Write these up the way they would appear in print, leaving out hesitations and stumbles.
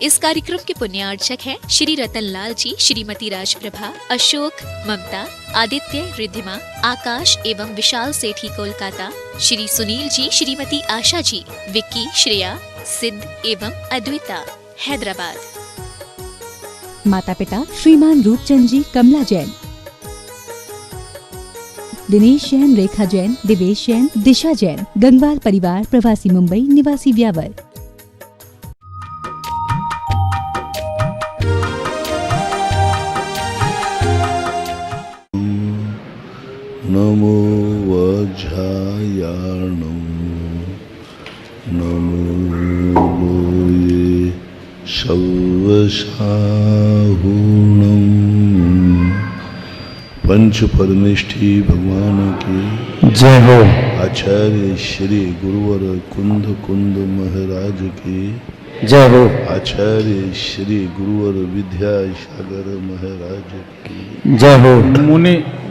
इस कार्यक्रम के पुण्यार्चक हैं श्री रतन लाल जी, श्रीमती राजप्रभा, अशोक, ममता, आदित्य, रिद्धिमा, आकाश एवं विशाल सेठी कोलकाता, श्री सुनील जी, श्रीमती आशा जी, विक्की, श्रेया, सिद्ध एवं अद्विता, हैदराबाद। माता पिता श्रीमान रूपचंद जी, कमला जैन, दिनेश जैन, रेखा जैन, दिवेश जैन, दिशा जैन, गंगवाल परिवार, प्रवासी मुंबई, निवासी ब्यावर। नमो वज्रायाणं नमो लोये शवशाहुणं। पंच परमेष्ठी भगवान की जय हो। आचार्य श्री गुरुवर कुंद कुंद महाराज की जय हो। आचार्य श्री गुरुवर विद्यासागर महाराज की जय हो।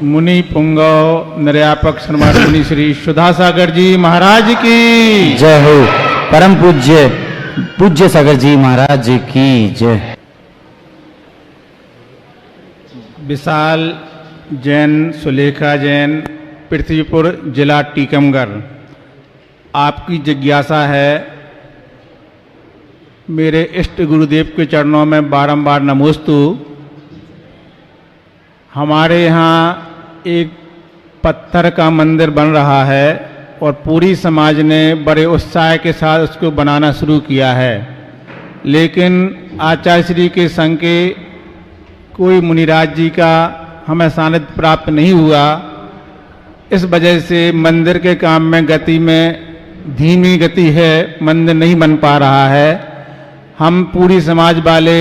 मुनि पुंगव निर्यापक श्रीमान मुनि श्री सुधासागर जी महाराज की जय हो। परम पूज्य सागर जी महाराज जी की जय। विशाल जैन, सुलेखा जैन, पृथ्वीपुर जिला टीकमगढ़। आपकी जिज्ञासा है, मेरे इष्ट गुरुदेव के चरणों में बारंबार नमोस्तु। हमारे यहाँ एक पत्थर का मंदिर बन रहा है और पूरी समाज ने बड़े उत्साह के साथ उसको बनाना शुरू किया है, लेकिन आचार्य श्री के संग के कोई मुनिराज जी का हमें सानिध्य प्राप्त नहीं हुआ। इस वजह से मंदिर के काम में गति में धीमी गति है, मंदिर नहीं बन पा रहा है। हम पूरी समाज वाले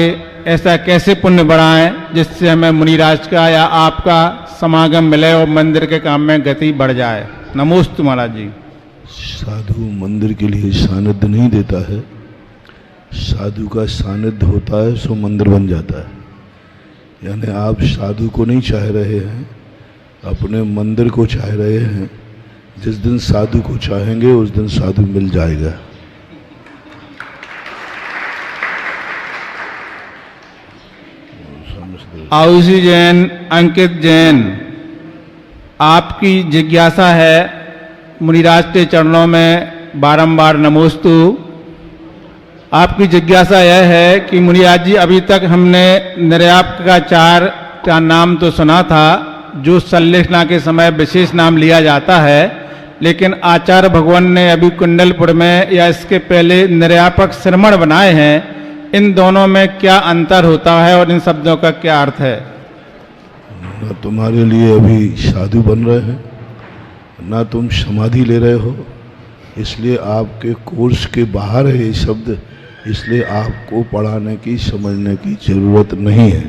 ऐसा कैसे पुण्य बढ़ाएं जिससे हमें मुनिराज का या आपका समागम मिले और मंदिर के काम में गति बढ़ जाए। नमोस्तु महाराज जी। साधु मंदिर के लिए सानिध्य नहीं देता है, साधु का सानिध्य होता है सो मंदिर बन जाता है। यानी आप साधु को नहीं चाह रहे हैं, अपने मंदिर को चाह रहे हैं। जिस दिन साधु को चाहेंगे उस दिन साधु मिल जाएगा। आयुषी जैन, अंकित जैन, आपकी जिज्ञासा है, मुनिराज के चरणों में बारंबार नमोस्तु। आपकी जिज्ञासा यह है कि मुनिराज जी, अभी तक हमने निर्यापकाचार का नाम तो सुना था, जो संलेखना के समय विशेष नाम लिया जाता है, लेकिन आचार्य भगवान ने अभी कुंडलपुर में या इसके पहले निर्यापक श्रमण बनाए हैं। इन दोनों में क्या अंतर होता है और इन शब्दों का क्या अर्थ है? ना तुम्हारे लिए अभी साधु बन रहे हैं, ना तुम समाधि ले रहे हो, इसलिए आपके कोर्स के बाहर है ये शब्द, इसलिए आपको पढ़ाने की समझने की जरूरत नहीं है।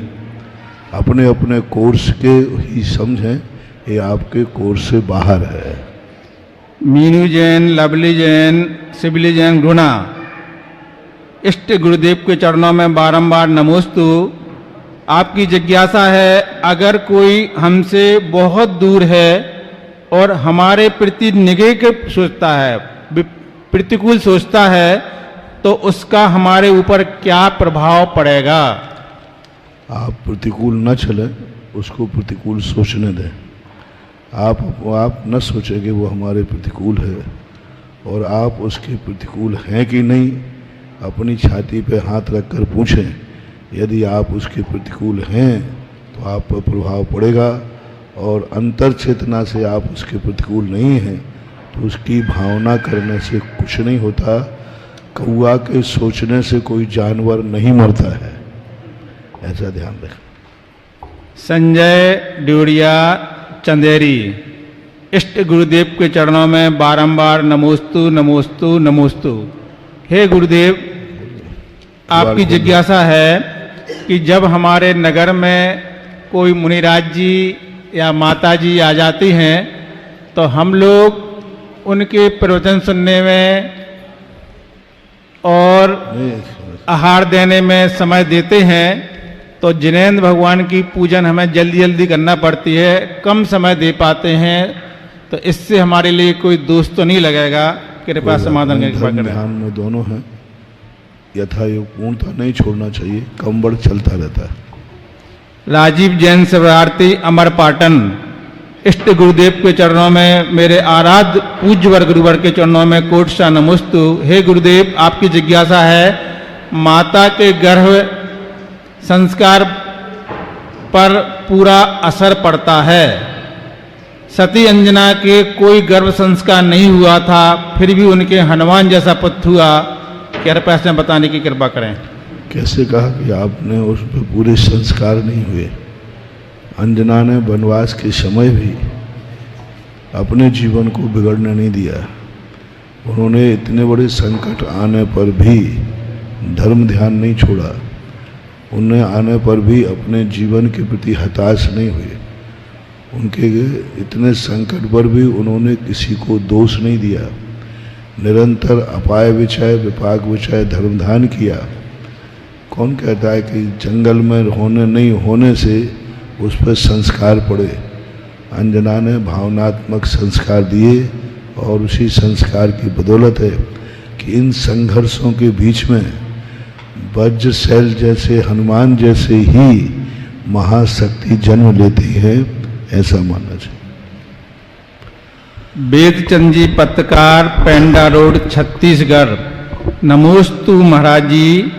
अपने अपने कोर्स के ही समझें, ये आपके कोर्स से बाहर है। मीनू जैन, लवली जैन, शिवली जैन, गुणा, इष्ट गुरुदेव के चरणों में बारंबार नमोस्तु। आपकी जिज्ञासा है, अगर कोई हमसे बहुत दूर है और हमारे प्रति नेगेटिव सोचता है, प्रतिकूल सोचता है, तो उसका हमारे ऊपर क्या प्रभाव पड़ेगा? आप प्रतिकूल न चलें, उसको प्रतिकूल सोचने दें। आप न सोचें कि वो हमारे प्रतिकूल है, और आप उसके प्रतिकूल हैं कि नहीं, अपनी छाती पे हाथ रखकर पूछें। यदि आप उसके प्रतिकूल हैं तो आप पर प्रभाव पड़ेगा, और अंतर चेतना से आप उसके प्रतिकूल नहीं हैं तो उसकी भावना करने से कुछ नहीं होता। कौआ के सोचने से कोई जानवर नहीं मरता है, ऐसा ध्यान रखें। संजय ड्यूरिया, चंदेरी, इष्ट गुरुदेव के चरणों में बारंबार नमोस्तु नमोस्तु नमोस्तु। हे गुरुदेव, आपकी जिज्ञासा है कि जब हमारे नगर में कोई मुनिराज जी या माता जी आ जाती हैं तो हम लोग उनके प्रवचन सुनने में और आहार देने में समय देते हैं, तो जिनेंद्र भगवान की पूजन हमें जल्दी जल्दी करना पड़ती है, कम समय दे पाते हैं, तो इससे हमारे लिए कोई दोष तो नहीं लगेगा? कृपया समाधान की कृपा करें। ध्यान में दोनों हैं, यथायोग पूर्णता नहीं छोड़ना चाहिए, कम बढ़ चलता रहता है। राजीव जैन सेवार्थी अमर पाटन। इष्ट गुरुदेव के चरणों में, मेरे आराध्य पूज्य वर गुरुवर के चरणों में कोट सा नमस्तु। हे गुरुदेव, आपकी जिज्ञासा है, माता के गर्भ संस्कार पर पूरा असर पड़ता है। सती अंजना के कोई गर्भ संस्कार नहीं हुआ था, फिर भी उनके हनुमान जैसा पुत्र हुआ। कृपया से बताने की कृपा करें। कैसे कहा कि आपने उस पर पूरे संस्कार नहीं हुए? अंजना ने वनवास के समय भी अपने जीवन को बिगड़ने नहीं दिया। उन्होंने इतने बड़े संकट आने पर भी धर्म ध्यान नहीं छोड़ा। उन्हें आने पर भी अपने जीवन के प्रति हताश नहीं हुए। उनके इतने संकट पर भी उन्होंने किसी को दोष नहीं दिया। निरंतर अपाय विचय विपाक विचय धर्म ध्यान किया। कौन कहता है कि जंगल में होने नहीं होने से उस पर संस्कार पड़े? अंजना ने भावनात्मक संस्कार दिए और उसी संस्कार की बदौलत है कि इन संघर्षों के बीच में वज्र शैल जैसे हनुमान जैसे ही महाशक्ति जन्म लेती है, ऐसा मानना चाहिए। वेदचंद जी पत्रकार, पेंडा रोड, छत्तीसगढ़। नमोस्तु महाराज जी।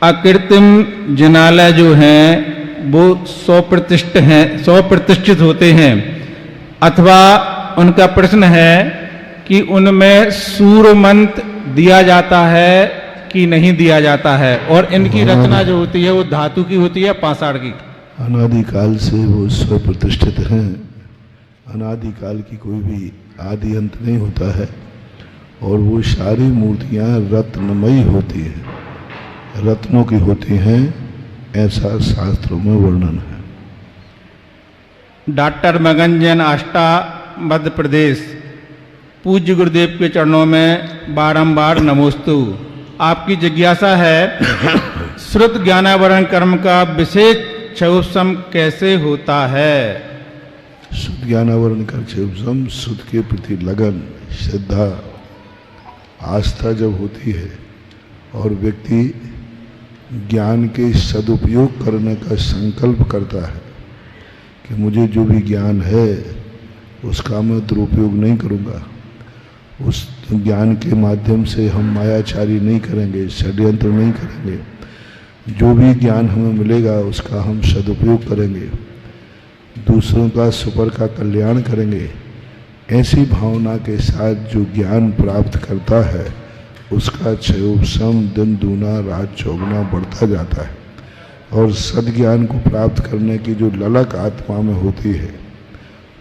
अकृत्रिम जिनालय जो हैं वो 100 प्रतिष्ठित होते हैं, अथवा उनका प्रश्न है कि उनमें सूर्य मंत्र दिया जाता है कि नहीं दिया जाता है, और इनकी रचना जो होती है वो धातु की होती है, पाषाण की। अनादिकाल से वो 100 प्रतिष्ठित हैं। अनादिकाल की कोई भी आदि अंत नहीं होता है, और वो सारी मूर्तियां रत्नमयी होती हैं, रत्नों की होती हैं, ऐसा शास्त्रों में वर्णन है। डॉक्टर मगन जैन, आष्टा, मध्य प्रदेश। पूज्य गुरुदेव के चरणों में बारंबार नमोस्तु। आपकी जिज्ञासा है, श्रुत ज्ञानावरण कर्म का विशेष क्षयोपशम कैसे होता है? शुद्ध ज्ञानावरण का क्षयोपशम शुद्ध के प्रति लगन, श्रद्धा, आस्था जब होती है और व्यक्ति ज्ञान के सदुपयोग करने का संकल्प करता है कि मुझे जो भी ज्ञान है उसका मैं दुरुपयोग नहीं करूँगा, उस ज्ञान के माध्यम से हम मायाचारी नहीं करेंगे, षड्यंत्र नहीं करेंगे, जो भी ज्ञान हमें मिलेगा उसका हम सदुपयोग करेंगे, दूसरों का सुपर का कल्याण करेंगे। ऐसी भावना के साथ जो ज्ञान प्राप्त करता है उसका क्षयोपशम दिन दूना रात चौगुना बढ़ता जाता है, और सद्ज्ञान को प्राप्त करने की जो ललक आत्मा में होती है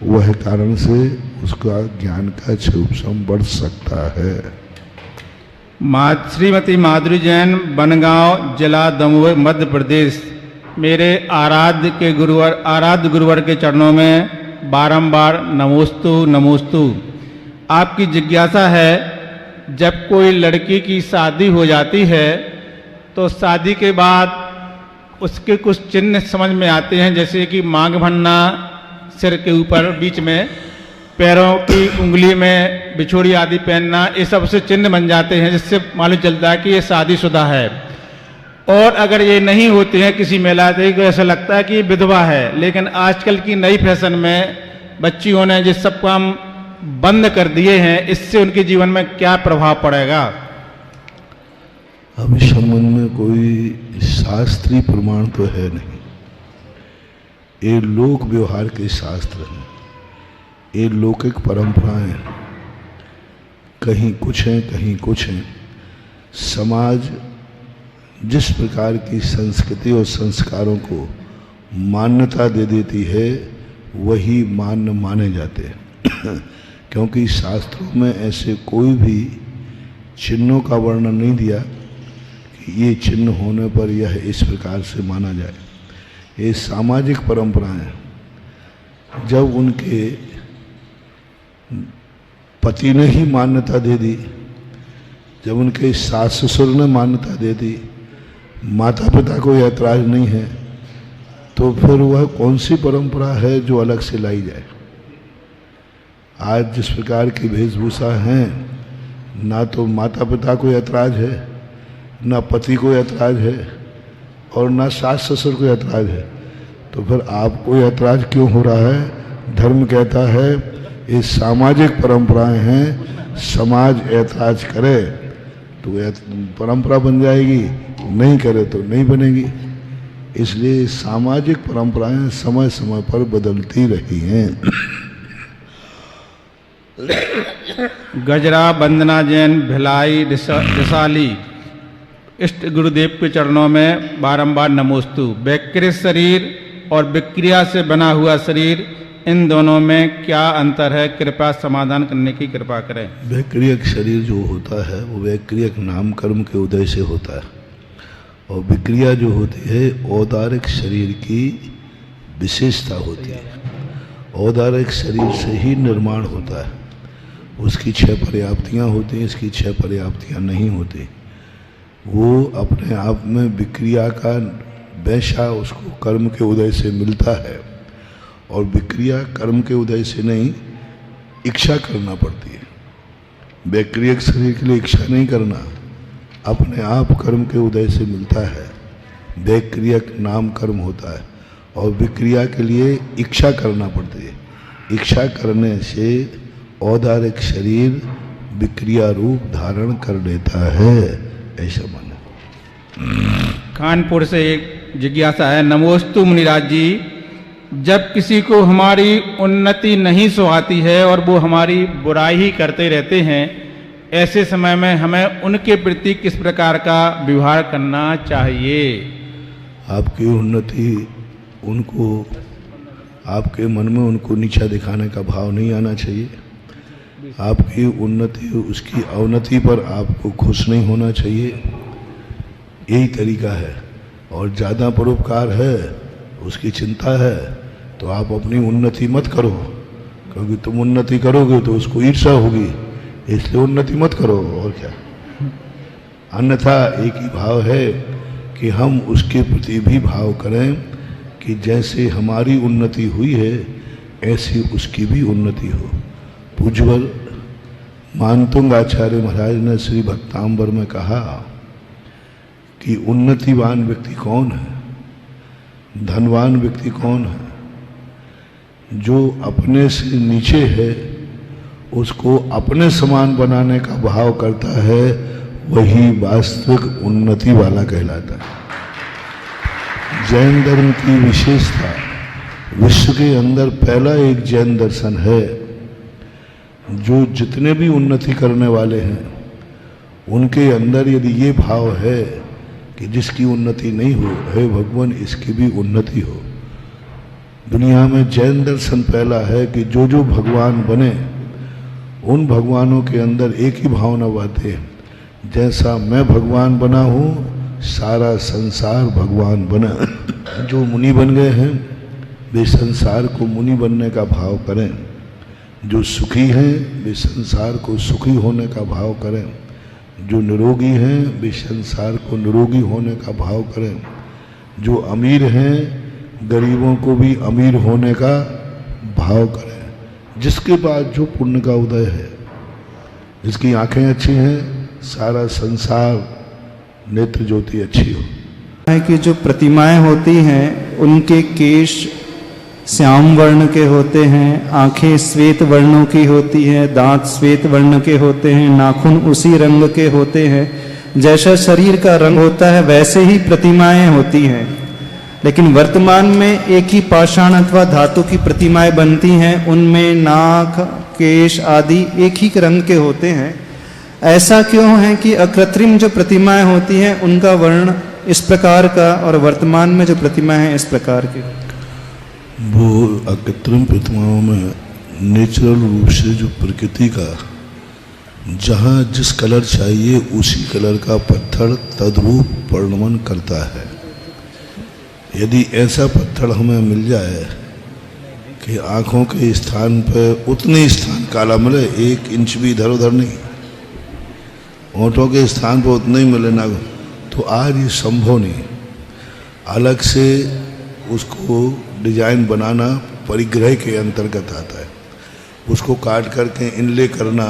वह कारण से उसका ज्ञान का क्षयोपशम बढ़ सकता है। श्रीमती माधुरी जैन, बनगांव जिला दमोह, मध्य प्रदेश। मेरे आराध्य गुरुवर के चरणों में बारंबार नमोस्तु नमोस्तु। आपकी जिज्ञासा है, जब कोई लड़की की शादी हो जाती है तो शादी के बाद उसके कुछ चिन्ह समझ में आते हैं, जैसे कि मांग भरना, सिर के ऊपर बीच में, पैरों की उंगली में बिछोड़ी आदि पहनना, ये सब से चिन्ह बन जाते हैं, जिससे मालूम चलता है कि ये शादीशुदा है। और अगर ये नहीं होते हैं किसी महिला को ऐसा लगता है कि ये विधवा है। लेकिन आजकल की नई फैशन में बच्चियों ने जिस सब काम बंद कर दिए हैं, इससे उनके जीवन में क्या प्रभाव पड़ेगा? अब इस संबंध में कोई शास्त्रीय प्रमाण तो है नहीं। ये लोक व्यवहार के शास्त्र हैं, ये लौकिक परंपराएं हैं, कहीं कुछ हैं कहीं कुछ हैं। समाज जिस प्रकार की संस्कृति और संस्कारों को मान्यता दे देती है वही मान्य माने जाते हैं क्योंकि शास्त्रों में ऐसे कोई भी चिन्हों का वर्णन नहीं दिया कि ये चिन्ह होने पर यह इस प्रकार से माना जाए। ये सामाजिक परंपराएं जब उनके पति ने ही मान्यता दे दी, जब उनके सास ससुर ने मान्यता दे दी, माता पिता को ऐतराज नहीं है, तो फिर वह कौन सी परंपरा है जो अलग से लाई जाए। आज जिस प्रकार की वेशभूषा हैं ना तो माता पिता को ऐतराज है, ना पति को ऐतराज है, और ना सास ससुर को ऐतराज है, तो फिर आपको ऐतराज क्यों हो रहा है? धर्म कहता है ये सामाजिक परंपराएं हैं, समाज ऐतराज करे तो परंपरा बन जाएगी, नहीं करे तो नहीं बनेगी। इसलिए सामाजिक परंपराएं समय समय पर बदलती रही हैं। गजरा वंदना जैन भिलाई दिशाली इष्ट गुरुदेव के चरणों में बारंबार नमोस्तु। वैकृत शरीर और विक्रिया से बना हुआ शरीर, इन दोनों में क्या अंतर है? कृपया समाधान करने की कृपा करें। वैक्रियक शरीर जो होता है वो वैक्रियक नाम कर्म के उदय से होता है, और विक्रिया जो होती है औदारिक शरीर की विशेषता होती है। औदारिक शरीर से ही निर्माण होता है, उसकी 6 पर्याप्तियाँ होती हैं, इसकी 6 पर्याप्तियाँ नहीं होती। वो अपने आप में विक्रिया का वैसा उसको कर्म के उदय से मिलता है, और विक्रिया कर्म के उदय से नहीं, इच्छा करना पड़ती है। वैक्रियक शरीर के लिए इच्छा नहीं करना, अपने आप कर्म के उदय से मिलता है। वैक्रियक नाम कर्म होता है, और विक्रिया के लिए इच्छा करना पड़ती है। इच्छा करने से औदारिक शरीर विक्रिया रूप धारण कर लेता है, ऐसा माने। कानपुर से एक जिज्ञासा है। नमोस्तु मुनिराज जी, जब किसी को हमारी उन्नति नहीं सुहाती है और वो हमारी बुराई ही करते रहते हैं, ऐसे समय में हमें उनके प्रति किस प्रकार का व्यवहार करना चाहिए? आपकी उन्नति उनको, आपके मन में उनको नीचा दिखाने का भाव नहीं आना चाहिए। आपकी उन्नति उसकी अवनति पर आपको खुश नहीं होना चाहिए, यही तरीका है। और ज़्यादा परोपकार है, उसकी चिंता है, तो आप अपनी उन्नति मत करो, क्योंकि तुम उन्नति करोगे तो उसको ईर्ष्या होगी, इसलिए उन्नति मत करो। और क्या, अन्यथा एक ही भाव है कि हम उसके प्रति भी भाव करें कि जैसे हमारी उन्नति हुई है ऐसी उसकी भी उन्नति हो। पूज्यवर मानतुंग आचार्य महाराज ने श्री भक्तांबर में कहा कि उन्नतिवान व्यक्ति कौन है, धनवान व्यक्ति कौन है? जो अपने से नीचे है उसको अपने समान बनाने का भाव करता है, वही वास्तविक उन्नति वाला कहलाता है। जैन धर्म की विशेषता, विश्व के अंदर पहला एक जैन दर्शन है जो जितने भी उन्नति करने वाले हैं उनके अंदर यदि ये भाव है कि जिसकी उन्नति नहीं हो, हे भगवान इसकी भी उन्नति हो। दुनिया में जैन दर्शन पहला है कि जो जो भगवान बने उन भगवानों के अंदर एक ही भावना बाते हैं, जैसा मैं भगवान बना हूँ सारा संसार भगवान बना। जो मुनि बन गए हैं वे संसार को मुनि बनने का भाव करें, जो सुखी हैं वे संसार को सुखी होने का भाव करें, जो निरोगी हैं वे संसार को निरोगी होने का भाव करें, जो अमीर हैं गरीबों को भी अमीर होने का भाव करें। जिसके पास जो पुण्य का उदय है, जिसकी आंखें अच्छी हैं, सारा संसार नेत्र ज्योति अच्छी हो। है कि जो प्रतिमाएं होती हैं उनके केश श्याम वर्ण के होते हैं, आंखें श्वेत वर्णों की होती हैं, दांत श्वेत वर्ण के होते हैं, नाखून उसी रंग के होते हैं। जैसा शरीर का रंग होता है वैसे ही प्रतिमाएं होती हैं। लेकिन वर्तमान में एक ही पाषाण अथवा धातु की प्रतिमाएं बनती हैं, उनमें नाक केश आदि एक ही रंग के होते हैं। ऐसा क्यों है कि अकृत्रिम जो प्रतिमाएं होती हैं उनका वर्ण इस प्रकार का और वर्तमान में जो प्रतिमाएं हैं इस प्रकार की? वो अकृत्रिम प्रतिमाओं में नेचुरल रूप से जो प्रकृति का जहाँ जिस कलर चाहिए उसी कलर का पत्थर तद्रूप वर्णन करता है। यदि ऐसा पत्थर हमें मिल जाए कि आँखों के स्थान पर उतने स्थान काला मिले, 1 इंच भी इधर उधर नहीं, होठों के स्थान पर उतना ही मिले ना, तो आज ये संभव नहीं। अलग से उसको डिजाइन बनाना परिग्रह के अंतर्गत आता है। उसको काट करके इनले करना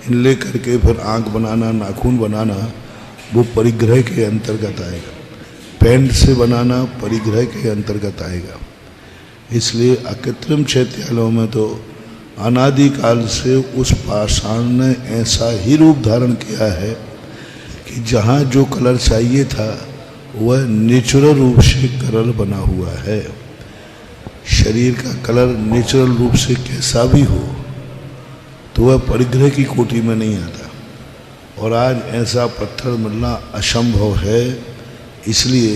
इनले करके फिर आँख बनाना, नाखून बनाना, वो परिग्रह के अंतर्गत आएगा। पेंट से बनाना परिग्रह के अंतर्गत आएगा। इसलिए अकृत्रिम चैत्यालयों में तो अनादिकाल से उस पाषाण ने ऐसा ही रूप धारण किया है कि जहाँ जो कलर चाहिए था वह नेचुरल रूप से कलर बना हुआ है। शरीर का कलर नेचुरल रूप से कैसा भी हो तो वह परिग्रह की कोटि में नहीं आता। और आज ऐसा पत्थर मिलना असंभव है। इसलिए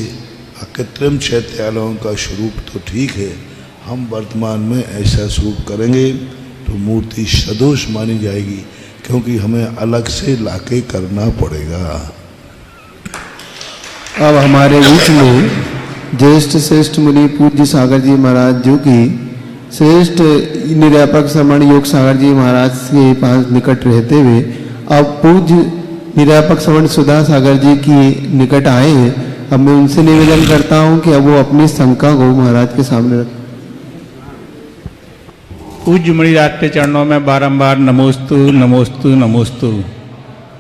अकृत्रिम चैत्यालयों का स्वरूप तो ठीक है, हम वर्तमान में ऐसा स्वरूप करेंगे तो मूर्ति सदोष मानी जाएगी, क्योंकि हमें अलग से लाके करना पड़ेगा। अब हमारे बीच में ज्येष्ठ श्रेष्ठ मुनि पूज्य सागर जी महाराज, जो कि श्रेष्ठ निरापक श्रमण योग सागर जी महाराज के पास निकट रहते हुए अब पूज्य निरापक श्रमण सुधा सागर जी की निकट आए हैं। अब मैं उनसे निवेदन करता हूं कि अब वो अपनी शंका को महाराज के सामने रखें। पूज्य मुनिराज के चरणों में बारंबार नमोस्तु नमोस्तु नमोस्तु।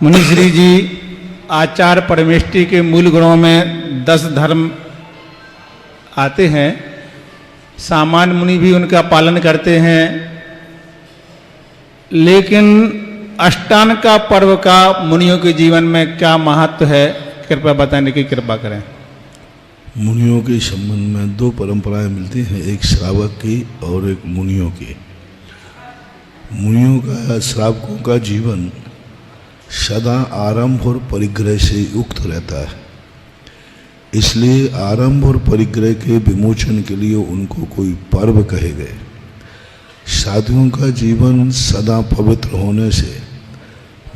मुनिश्री जी आचार परमेष्टि के मूल गुणों में 10 धर्म आते हैं। सामान्य मुनि भी उनका पालन करते हैं, लेकिन अष्टांग का पर्व का मुनियों के जीवन में क्या महत्व है, कृपया बताने की कृपा करें। मुनियों के संबंध में 2 परंपराएं मिलती हैं, एक श्रावक की और एक मुनियों की। मुनियों का, श्रावकों का जीवन सदा आरंभ और परिग्रह से युक्त रहता है। इसलिए आरंभ और परिग्रह के विमोचन के लिए उनको कोई पर्व कहे गए। साधुओं का जीवन सदा पवित्र होने से,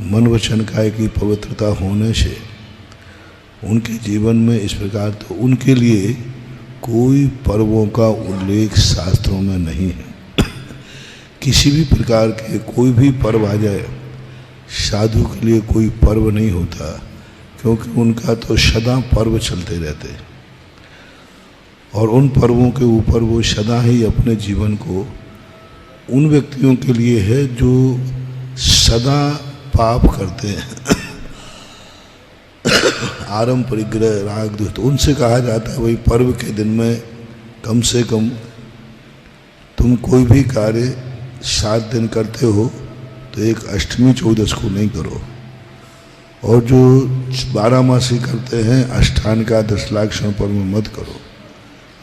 मन वचन काया की पवित्रता होने से उनके जीवन में इस प्रकार तो उनके लिए कोई पर्वों का उल्लेख शास्त्रों में नहीं है। किसी भी प्रकार के कोई भी पर्व आ जाए, साधु के लिए कोई पर्व नहीं होता, क्योंकि उनका तो सदा पर्व चलते रहते और उन पर्वों के ऊपर वो सदा ही अपने जीवन को उन व्यक्तियों के लिए है जो सदा पाप करते हैं। आरंभ परिग्रह राग द्वेष, तो उनसे कहा जाता है भाई पर्व के दिन में कम से कम तुम कोई भी कार्य 7 दिन करते हो तो एक अष्टमी 14 को नहीं करो, और जो 12 मासी करते हैं अष्टान का 10 लाख क्षण पर्व मत करो।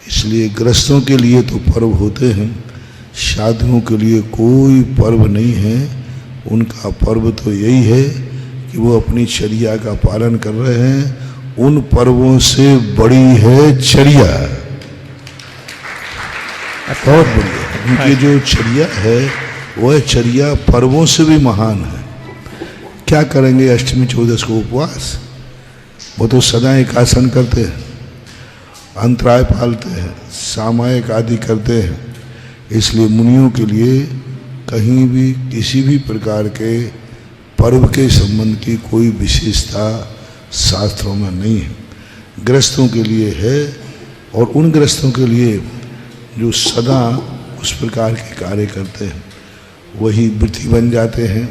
इसलिए गृहस्थों के लिए तो पर्व होते हैं, साधुओं के लिए कोई पर्व नहीं है। उनका पर्व तो यही है कि वो अपनी चर्या का पालन कर रहे हैं। उन पर्वों से बड़ी है चर्या, बहुत बड़ी है। उनकी जो चर्या है वह चर्या पर्वों से भी महान है। क्या करेंगे अष्टमी 14 को उपवास? वो तो सदा एक आसन करते हैं, अंतराय पालते हैं, सामायिक आदि करते हैं। इसलिए मुनियों के लिए कहीं भी किसी भी प्रकार के पर्व के संबंध की कोई विशेषता शास्त्रों में नहीं है। गृहस्थों के लिए है, और उन गृहस्थों के लिए जो सदा उस प्रकार के कार्य करते हैं वही वृत्ति बन जाते हैं।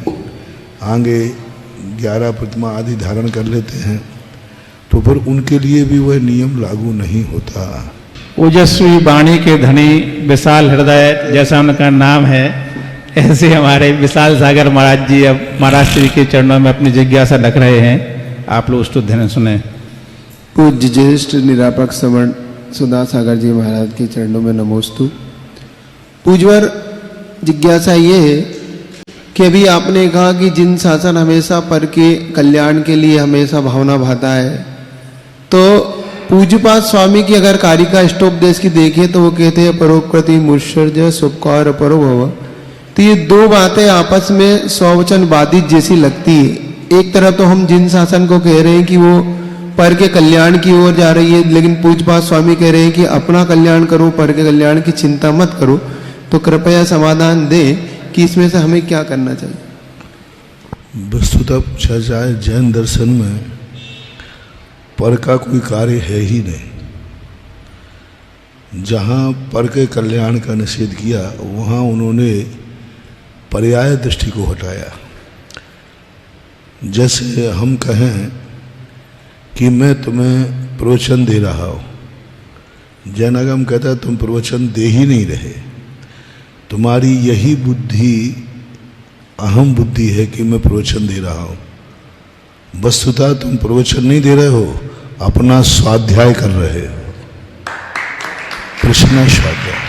आगे 11 प्रतिमा आदि धारण कर लेते हैं तो फिर उनके लिए भी वह नियम लागू नहीं होता। ओजस्वी वाणी के धनी, विशाल हृदय जैसा उनका नाम है, ऐसे हमारे विशाल सागर महाराज जी अब महाराज श्री के चरणों में अपनी जिज्ञासा रख रहे हैं। आप लोग उसको ध्यान सुने। पूज्य ज्येष्ठ निरापक श्रमण सुधा सागर जी महाराज के चरणों में नमोस्तु। पूज्यवर, जिज्ञासा ये है कि अभी आपने कहा कि जिन शासन हमेशा पर के कल्याण के लिए हमेशा भावना भाता है, तो पूज्यपाद स्वामी की अगर कारिका स्टोपदेश की देखें तो वो कहते हैं परोकृति मुत्सर्ज सुपकार परोभव। तो ये 2 बातें आपस में स्ववचन बाधित जैसी लगती है। एक तरफ तो हम जिन शासन को कह रहे हैं कि वो पर के कल्याण की ओर जा रही है, लेकिन पूज्यपाद स्वामी कह रहे हैं कि अपना कल्याण करो, पर के कल्याण की चिंता मत करो। तो कृपया समाधान दें कि इसमें से हमें क्या करना चाहिए। वस्तुतः पूछा जाए जैन दर्शन में पर का कोई कार्य है ही नहीं। जहाँ पर के कल्याण का निषेध किया वहाँ उन्होंने पर्याय दृष्टि को हटाया। जैसे हम कहें कि मैं तुम्हें प्रवचन दे रहा हूँ, जैनागम कहता है तुम प्रवचन दे ही नहीं रहे, तुम्हारी यही बुद्धि अहम बुद्धि है कि मैं प्रवचन दे रहा हूँ। वस्तुतः तुम प्रवचन नहीं दे रहे हो, अपना स्वाध्याय कर रहे हो, कृष्णा स्वाध्याय।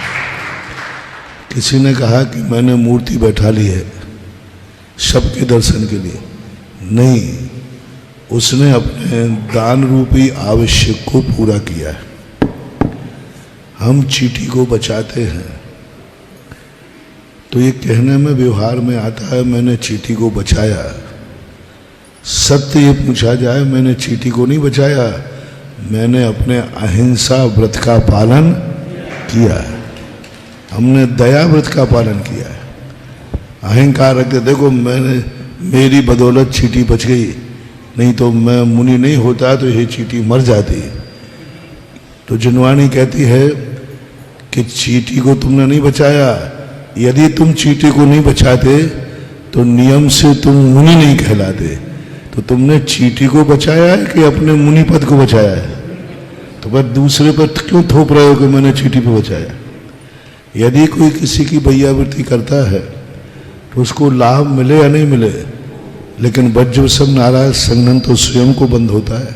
किसी ने कहा कि मैंने मूर्ति बैठा ली है सबके दर्शन के लिए, नहीं, उसने अपने दान रूपी आवश्यक को पूरा किया है। हम चींटी को बचाते हैं तो ये कहने में व्यवहार में आता है मैंने चींटी को बचाया। सत्य ये पूछा जाए मैंने चींटी को नहीं बचाया, मैंने अपने अहिंसा व्रत का पालन किया है, हमने दया व्रत का पालन किया है। अहंकार रखते देखो मैंने मेरी बदौलत चींटी बच गई, नहीं तो मैं मुनि नहीं होता तो ये चींटी मर जाती। तो जिनवाणी कहती है कि चींटी को तुमने नहीं बचाया, यदि तुम चींटी को नहीं बचाते तो नियम से तुम मुनि नहीं कहलाते। तो तुमने चींटी को बचाया है कि अपने मुनि पद को बचाया है? तो बस दूसरे पर क्यों थोप रहे हो कि मैंने चींटी पे बचाया? यदि कोई किसी की भैयावृत्ति करता है तो उसको लाभ मिले या नहीं मिले, लेकिन वज्रवसम नारायण संघन तो स्वयं को बंद होता है।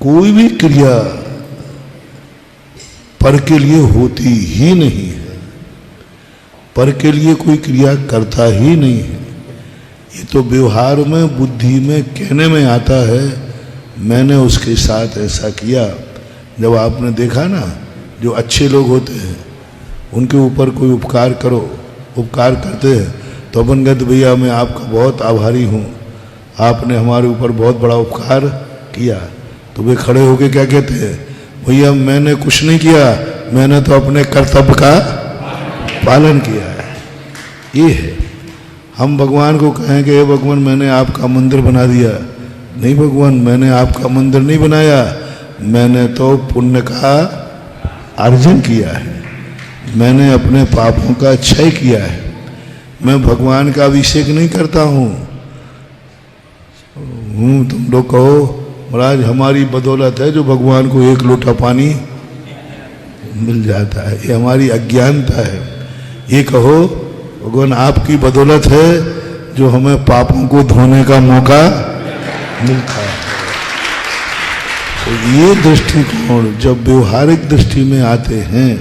कोई भी क्रिया पर के लिए होती ही नहीं है, पर के लिए कोई क्रिया करता ही नहीं है। ये तो व्यवहार में बुद्धि में कहने में आता है मैंने उसके साथ ऐसा किया। जब आपने देखा ना जो अच्छे लोग होते हैं उनके ऊपर कोई उपकार करो, उपकार करते हैं तो अपन कहते भैया मैं आपका बहुत आभारी हूँ, आपने हमारे ऊपर बहुत बड़ा उपकार किया। तो वे खड़े होके क्या कहते हैं, भैया मैंने कुछ नहीं किया, मैंने तो अपने कर्तव्य का पालन किया है। ये है। हम भगवान को कहें कि हे भगवान मैंने आपका मंदिर बना दिया, नहीं भगवान मैंने आपका मंदिर नहीं बनाया, मैंने तो पुण्य का अर्जन किया है, मैंने अपने पापों का क्षय किया है। मैं भगवान का अभिषेक नहीं करता हूँ। तुम लोग कहो महाराज हमारी बदौलत है जो भगवान को एक लोटा पानी मिल जाता है, ये हमारी अज्ञानता है। ये कहो भगवान आपकी बदौलत है जो हमें पापों को धोने का मौका मिलता है। तो ये दृष्टिकोण जब व्यवहारिक दृष्टि में आते हैं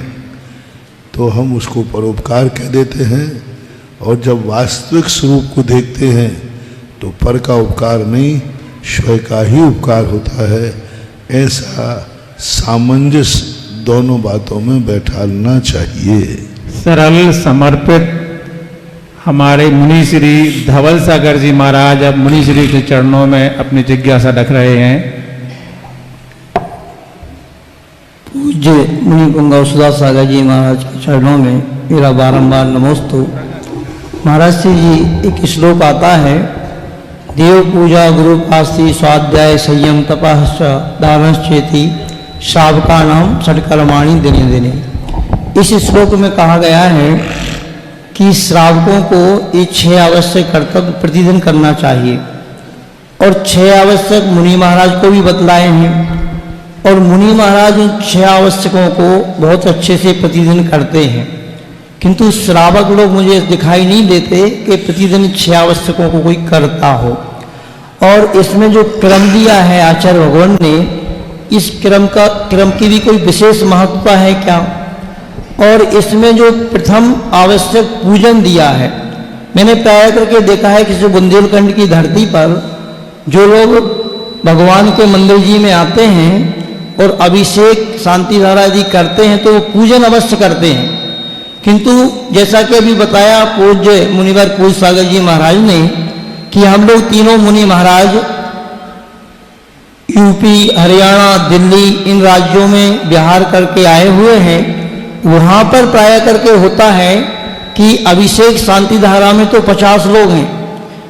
तो हम उसको परोपकार कह देते हैं, और जब वास्तविक स्वरूप को देखते हैं तो पर का उपकार नहीं स्वयं का ही उपकार होता है। ऐसा सामंजस्य दोनों बातों में बैठालना चाहिए। सरल समर्पित हमारे मुनि श्री धवल सागर जी महाराज अब मुनि श्री के चरणों में अपनी जिज्ञासा रख रहे हैं। पूज्य मुनि पुंगव सुधा सागर जी महाराज के चरणों में मेरा बारंबार नमोस्तु। महाराज श्री जी एक श्लोक आता है, देव पूजा गुरु पास्ति स्वाध्याय संयम तपश्च दानश्चेति श्रावका नाम षटकर्माणि दिने दिने। इस श्लोक में कहा गया है कि श्रावकों को ये 6 आवश्यक कर्तव्य प्रतिदिन करना चाहिए, और 6 आवश्यक मुनि महाराज को भी बतलाए हैं, और मुनि महाराज उन 6 आवश्यकों को बहुत अच्छे से प्रतिदिन करते हैं। किंतु श्रावक लोग मुझे दिखाई नहीं देते कि प्रतिदिन 6 आवश्यकों को कोई करता हो। और इसमें जो क्रम दिया है आचार्य भगवान ने, इस क्रम की भी कोई विशेष महत्वता है क्या? और इसमें जो प्रथम आवश्यक पूजन दिया है, मैंने प्राय करके देखा है कि जो बुंदेलखंड की धरती पर जो लोग भगवान के मंदिर जी में आते हैं और अभिषेक शांति धारा आदि करते हैं तो वो पूजन अवश्य करते हैं। किंतु जैसा कि अभी बताया पूज्य मुनिवर पूज सागर जी महाराज ने कि हम लोग तीनों मुनि महाराज यूपी, हरियाणा, दिल्ली इन राज्यों में विहार करके आए हुए हैं। वहाँ पर प्राय करके होता है कि अभिषेक शांति धारा में तो 50 लोग हैं,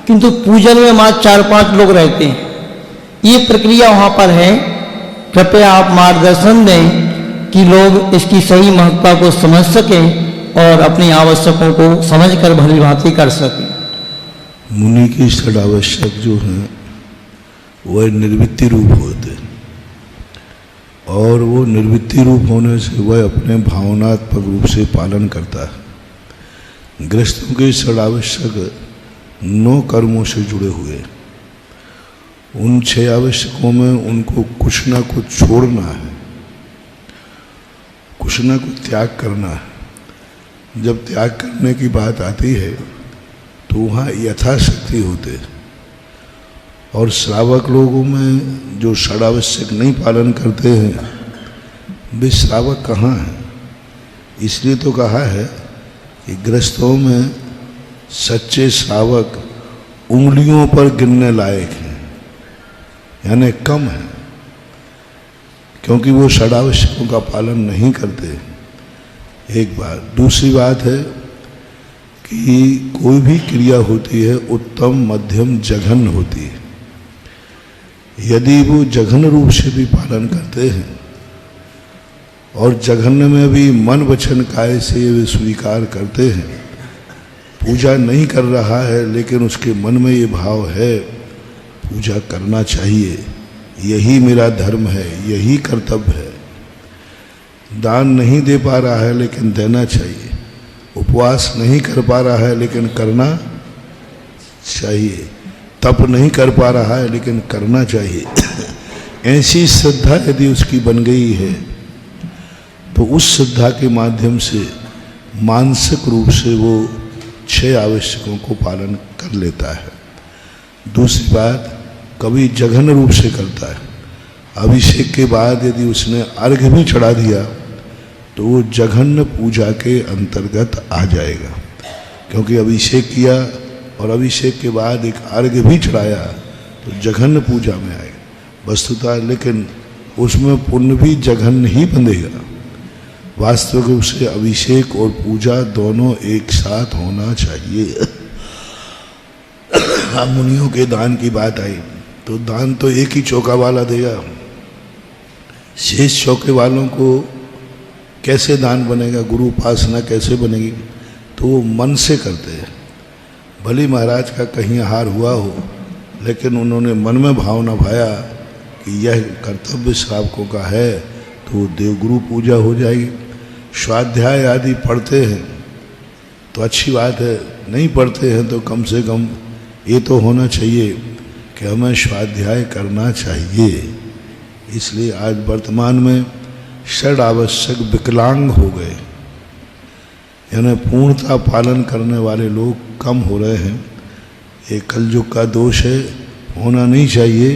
किंतु पूजन में मात्र 4-5 लोग रहते हैं। ये प्रक्रिया वहाँ पर है। कृपया आप मार्गदर्शन दें कि लोग इसकी सही महत्ता को समझ सकें और अपनी आवश्यकों को समझकर भली भांति कर सकें। मुनि की षड आवश्यक जो हैं वह निर्वृत्ति रूप होते, और वो निर्वृत्ति रूप होने से वह अपने भावनात्मक रूप से पालन करता है। गृहस्थों के षड आवश्यक 9 कर्मों से जुड़े हुए, उन 6 आवश्यकों में उनको कुछ ना कुछ छोड़ना है, कुछ ना कुछ त्याग करना है। जब त्याग करने की बात आती है तो वहाँ यथाशक्ति होते, और श्रावक लोगों में जो षडावश्यक नहीं पालन करते हैं वे श्रावक कहाँ हैं। इसलिए तो कहा है कि गृहस्थों में सच्चे श्रावक उंगलियों पर गिनने लायक हैं, यानी कम है, क्योंकि वो षडावश्यकों का पालन नहीं करते। एक बात। दूसरी बात है कि कोई भी क्रिया होती है उत्तम मध्यम जघन होती है। यदि वो जघन रूप से भी पालन करते हैं और जघन्य में भी मन वचन काय से वे स्वीकार करते हैं, पूजा नहीं कर रहा है लेकिन उसके मन में ये भाव है पूजा करना चाहिए, यही मेरा धर्म है, यही कर्तव्य है। दान नहीं दे पा रहा है लेकिन देना चाहिए, उपवास नहीं कर पा रहा है लेकिन करना चाहिए, तप नहीं कर पा रहा है लेकिन करना चाहिए। ऐसी श्रद्धा यदि उसकी बन गई है तो उस श्रद्धा के माध्यम से मानसिक रूप से वो 6 आवश्यकों को पालन कर लेता है। दूसरी बात, कभी जघन रूप से करता है। अभिषेक के बाद यदि उसने अर्घ्य भी चढ़ा दिया तो वो जघन्य पूजा के अंतर्गत आ जाएगा, क्योंकि अभिषेक किया और अभिषेक के बाद एक अर्घ्य भी चढ़ाया तो जघन्य पूजा में आएगा वस्तुतः, लेकिन उसमें पुण्य भी जघन्य ही बंधेगा। वास्तविक रूप से अभिषेक और पूजा दोनों एक साथ होना चाहिए। मुनियों के दान की बात आई तो दान तो एक ही चौका वाला देगा, शेष चौके वालों को कैसे दान बनेगा, गुरु उपासना कैसे बनेगी, तो वो मन से करते हैं। भले महाराज का कहीं हार हुआ हो लेकिन उन्होंने मन में भावना भाया कि यह कर्तव्य श्रावकों का है तो देवगुरु पूजा हो जाएगी। स्वाध्याय आदि पढ़ते हैं तो अच्छी बात है, नहीं पढ़ते हैं तो कम से कम ये तो होना चाहिए कि हमें स्वाध्याय करना चाहिए। इसलिए आज वर्तमान में षड आवश्यक विकलांग हो गए, यानी पूर्णता पालन करने वाले लोग कम हो रहे हैं। ये कलयुग का दोष है, होना नहीं चाहिए,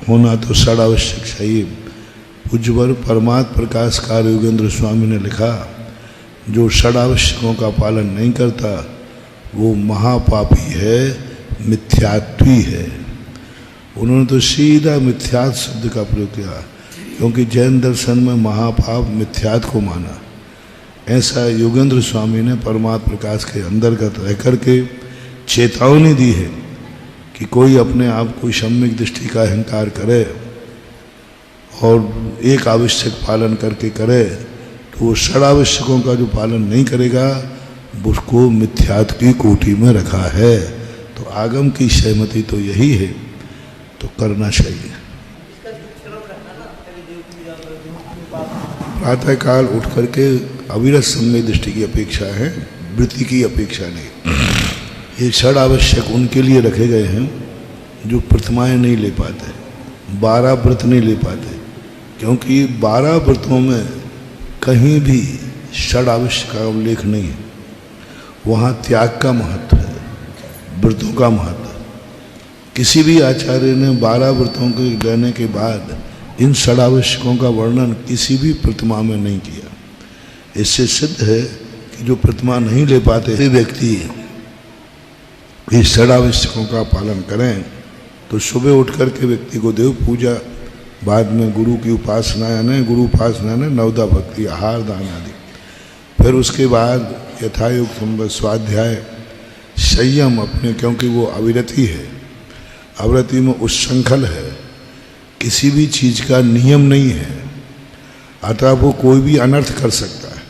होना तो षड आवश्यक चाहिए। पूज्यवर परमात्म प्रकाशकार योगेंद्र स्वामी ने लिखा, जो षड आवश्यकों का पालन नहीं करता वो महापापी है, मिथ्यात्वी है। उन्होंने तो सीधा मिथ्यात्व शब्द का प्रयोग किया, क्योंकि जैन दर्शन में महापाप मिथ्यात्व को माना। ऐसा योगेंद्र स्वामी ने परमात्म प्रकाश के अंतर्गत रह करके चेतावनी दी है कि कोई अपने आप को सम्यक दृष्टि का अहंकार करे और एक आवश्यक पालन करके करे तो वो षड आवश्यकों का जो पालन नहीं करेगा उसको मिथ्यात्व की कोटि में रखा है। तो आगम की सहमति तो यही है, तो करना चाहिए। प्रातःकाल उठ करके अविरत सम्यक दृष्टि की अपेक्षा है, वृत्ति की अपेक्षा नहीं। ये षड आवश्यक उनके लिए रखे गए हैं जो प्रतिमाएं नहीं ले पाते, 12 व्रत नहीं ले पाते, क्योंकि 12 व्रतों में कहीं भी षड आवश्यक का उल्लेख नहीं है। वहाँ त्याग का महत्व है, व्रतों का महत्व। किसी भी आचार्य ने 12 व्रतों के लेने के बाद इन षड आवश्यकों का वर्णन किसी भी प्रतिमा में नहीं किया। इससे सिद्ध है कि जो प्रतिमा नहीं ले पाते व्यक्ति इस षड आवश्यकों का पालन करें तो सुबह उठ करके व्यक्ति को देव पूजा, बाद में गुरु की उपासना यानी गुरु उपासना ने नवदा भक्ति, आहार दान आदि, फिर उसके बाद यथायुक्त स्वाध्याय, संयम अपने, क्योंकि वो अविरति है, अविरति में उच्छृंखल है, किसी भी चीज़ का नियम नहीं है, अतः वो कोई भी अनर्थ कर सकता है।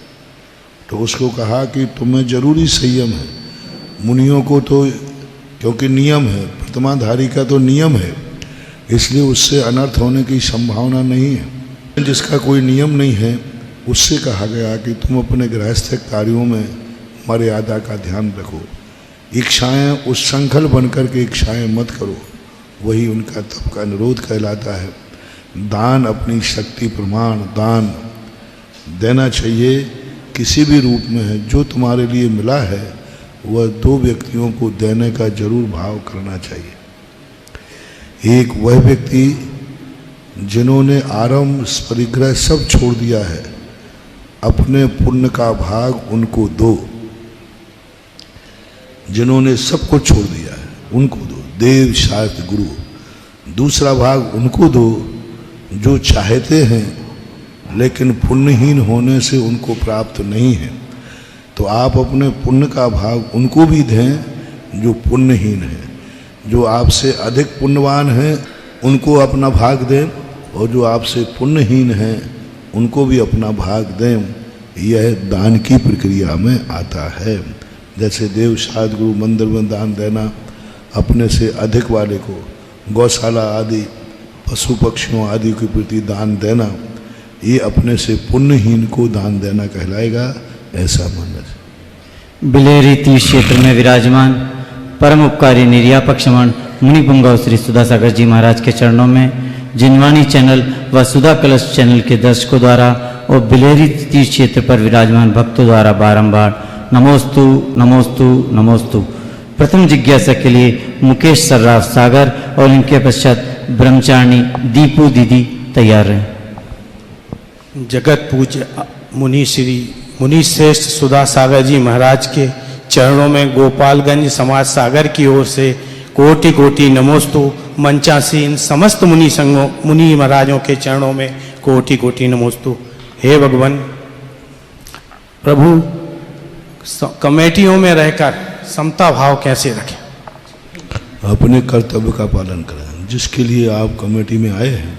तो उसको कहा कि तुम्हें जरूरी संयम है, मुनियों को तो क्योंकि नियम है, प्रथमाधारी का तो नियम है, इसलिए उससे अनर्थ होने की संभावना नहीं है। जिसका कोई नियम नहीं है उससे कहा गया कि तुम अपने गृहस्थ कार्यों में मर्यादा का ध्यान रखो, इच्छाएं उच्छृंखल बनकर के इच्छाएं मत करो, वही उनका तप का निरोध कहलाता है। दान अपनी शक्ति प्रमाण दान देना चाहिए, किसी भी रूप में है, जो तुम्हारे लिए मिला है वह 2 व्यक्तियों को देने का जरूर भाव करना चाहिए। एक वह व्यक्ति जिन्होंने आरंभ परिग्रह सब छोड़ दिया है, अपने पुण्य का भाग उनको दो। जिन्होंने सब कुछ छोड़ दिया है उनको दो, देव शास्त्र गुरु। दूसरा भाग उनको दो जो चाहते हैं लेकिन पुण्यहीन होने से उनको प्राप्त नहीं है, तो आप अपने पुण्य का भाग उनको भी दें जो पुण्यहीन है। जो आपसे अधिक पुण्यवान हैं उनको अपना भाग दें, और जो आपसे पुण्यहीन हैं उनको भी अपना भाग दें। यह दान की प्रक्रिया में आता है। जैसे देव शास्त्र गुरु मंदिर में दान देना, अपने से अधिक वाले को गौशाला आदि पशु पक्षियों आदि के प्रति दान देना, ये अपने से पुण्यहीन को दान देना कहलाएगा, ऐसा मानना चाहिए। बिलेरी तीर्थ क्षेत्र में विराजमान परम उपकारी निर्यापक श्रमण मुनि पुंगव श्री सुधा सागर जी महाराज के चरणों में जिनवाणी चैनल व सुधा कलश चैनल के दर्शकों द्वारा और बिलेरी तीर्थ क्षेत्र पर विराजमान भक्तों द्वारा बारंबार नमोस्तु नमोस्तु नमोस्तु। प्रथम जिज्ञासा के लिए मुकेश सर्राफ सागर और इनके पश्चात ब्रह्मचारिणी दीपू दीदी तैयार हैं। जगत पूज्य मुनि श्रेष्ठ सुधा सागर जी महाराज के चरणों में गोपालगंज समाज सागर की ओर से कोटि कोटि नमोस्तु। मंचासीन समस्त मुनि महाराजों के चरणों में कोटि कोटि नमोस्तु। हे भगवान प्रभु, कमेटियों में रहकर समता भाव कैसे रखें? अपने कर्तव्य का पालन करें। जिसके लिए आप कमेटी में आए हैं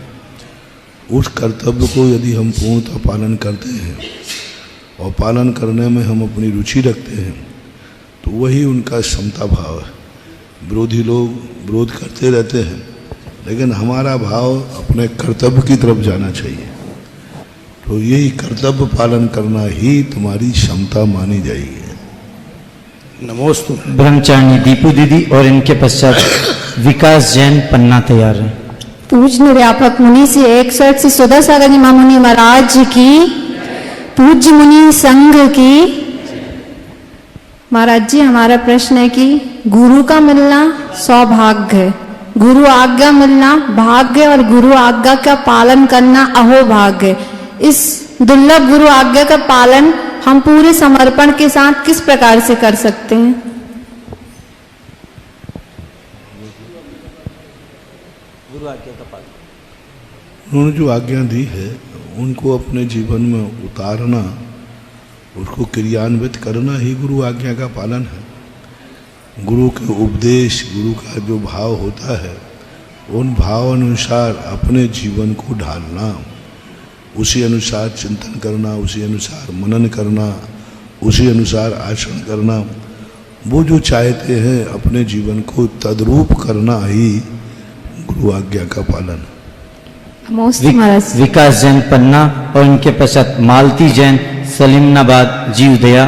उस कर्तव्य को यदि हम पूर्णतः पालन करते हैं और पालन करने में हम अपनी रुचि रखते हैं तो वही उनका समता भाव है। विरोधी लोग विरोध करते रहते हैं, लेकिन हमारा भाव अपने कर्तव्य की तरफ जाना चाहिए। तो यही कर्तव्य पालन करना ही तुम्हारी क्षमता मानी जाएगी। नमोस्तु। ब्रह्मचारिणी दीपू दीदी और इनके पश्चात विकास जैन पन्ना तैयार है। पूज्य व्यापक मुनि से 61 से सुधा सागर जी महामुनि महाराज की, पूज्य मुनि संघ की। महाराज जी, हमारा प्रश्न है कि गुरु का मिलना सौभाग्य, गुरु आज्ञा मिलना भाग्य और गुरु आज्ञा का पालन करना अहोभाग्य। इस दुर्लभ गुरु आज्ञा का पालन हम पूरे समर्पण के साथ किस प्रकार से कर सकते हैं? गुरु आज्ञा का पालन, उन्होंने जो आज्ञा दी है उनको अपने जीवन में उतारना, उसको क्रियान्वित करना ही गुरु आज्ञा का पालन है। गुरु के उपदेश, गुरु का जो भाव होता है उन भाव अनुसार अपने जीवन को ढालना, उसी अनुसार चिंतन करना, उसी अनुसार मनन करना, उसी अनुसार आचरण करना। वो जो चाहते हैं अपने जीवन को तद्रूप करना ही गुरु आज्ञा का पालन। विकास जैन पन्ना और इनके पश्चात मालती जैन सलीमनाबाद जीव दया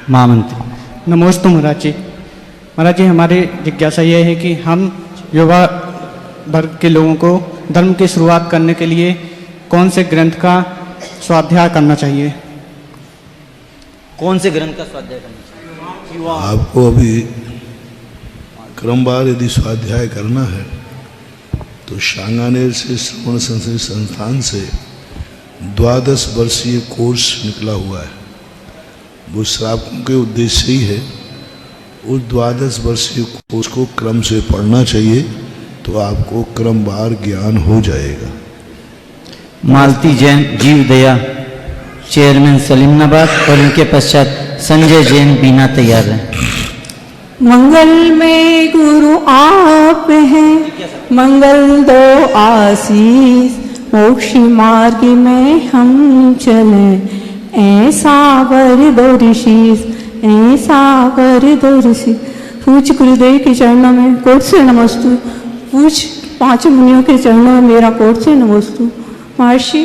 महामंत्री। नमोस्तु महाराज जी। महाराज जी, हमारी जिज्ञासा यह है कि हम युवा वर्ग के लोगों को धर्म की शुरुआत करने के लिए कौन से ग्रंथ का स्वाध्याय करना चाहिए? कौन से ग्रंथ का स्वाध्याय करना चाहिए? आपको अभी क्रमवार यदि स्वाध्याय करना है तो सांगानेर से श्रवण संस्कृत संस्थान से 12 वर्षीय कोर्स निकला हुआ है। वो श्रावकों के उद्देश्य ही है। उस 12 वर्षीय कोर्स को क्रम से पढ़ना चाहिए तो आपको क्रमवार ज्ञान हो जाएगा। मालती जैन जीव दया चेयरमैन सलीमनाबाद और इनके पश्चात संजय जैन बीना तैयार है। मंगल में गुरु आप हैं, मंगल दो आशीष, मोक्ष मार्ग में हम चलें, ऐसा वर दो ऋषिस, ऐसा कर दर्शी। पूज्य गुरुदेव के चरणों में कोट से नमस्तु। पूज्य पांचों मुनियों के चरणों में मेरा कोट से नमस्तु। महर्षि,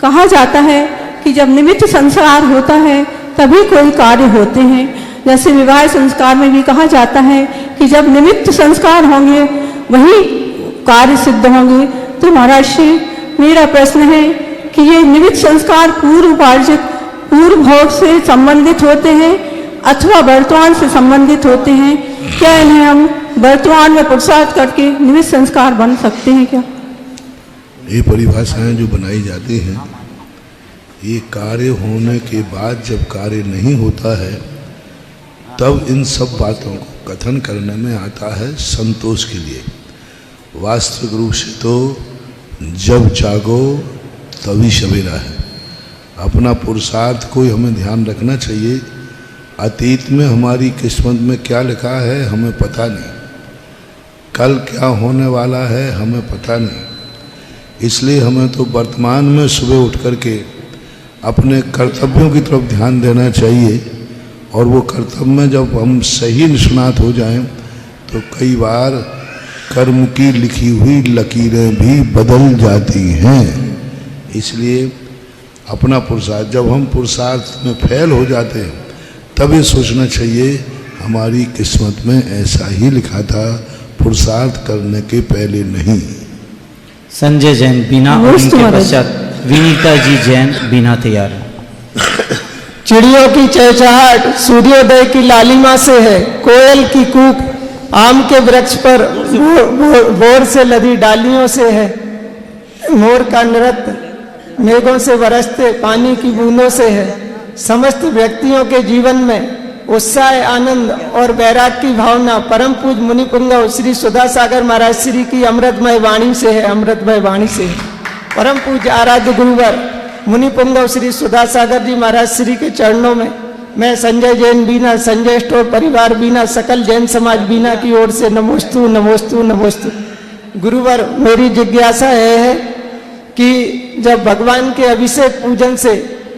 कहा जाता है कि जब निमित्त संस्कार होता है तभी कोई कार्य होते हैं। जैसे विवाह संस्कार में भी कहा जाता है कि जब निमित्त संस्कार होंगे वही कार्य सिद्ध होंगे। तो महर्षि, मेरा प्रश्न है कि ये निमित्त संस्कार पूर्व उपार्जित पूर्व भोग से संबंधित होते हैं अथवा वर्तमान से संबंधित होते हैं? क्या इन्हें हम वर्तमान में पुरुषार्थ करके निमित्त संस्कार बन सकते हैं क्या? ये परिभाषाएं जो बनाई जाती हैं, ये कार्य होने के बाद जब कार्य नहीं होता है तब इन सब बातों को कथन करने में आता है संतोष के लिए। वास्तविक रूप से तो जब जागो तभी सवेरा है। अपना पुरुषार्थ को हमें ध्यान रखना चाहिए। अतीत में हमारी किस्मत में क्या लिखा है हमें पता नहीं, कल क्या होने वाला है हमें पता नहीं। इसलिए हमें तो वर्तमान में सुबह उठ कर के अपने कर्तव्यों की तरफ ध्यान देना चाहिए। और वो कर्तव्य में जब हम सही निष्णात हो जाएं तो कई बार कर्म की लिखी हुई लकीरें भी बदल जाती हैं। इसलिए अपना पुरुषार्थ, जब हम पुरुषार्थ में फेल हो जाते हैं तब ये सोचना चाहिए हमारी किस्मत में ऐसा ही लिखा था, पुरुषार्थ करने के पहले नहीं। संजय जैन बीना और इनके पश्चात विनीता जी जैन बीना तैयार। चिड़ियों की चहचहाट सूर्योदय की लालिमा से है, कोयल की कूक आम के वृक्ष पर भोर से लदी डालियों से है, मोर का नृत्य मेघों से बरसते पानी की बूंदों से है। समस्त व्यक्तियों के जीवन में उत्साह, आनंद और वैराग की भावना परम पूज मुनि पुंगव श्री सुधा सागर महाराज श्री की अमृतमय वाणी से है, अमृतमय वाणी से है। परम पूज आराध्य गुरुवर मुनि पुंगव श्री सुधा सागर जी महाराज श्री के चरणों में मैं संजय जैन बीना, संजय स्टोर परिवार बीना, सकल जैन समाज बीना की ओर से नमोस्तु नमोस्तु नमोस्तु। गुरुवर, मेरी जिज्ञासा है कि जब भगवान के अभिषेक पूजन से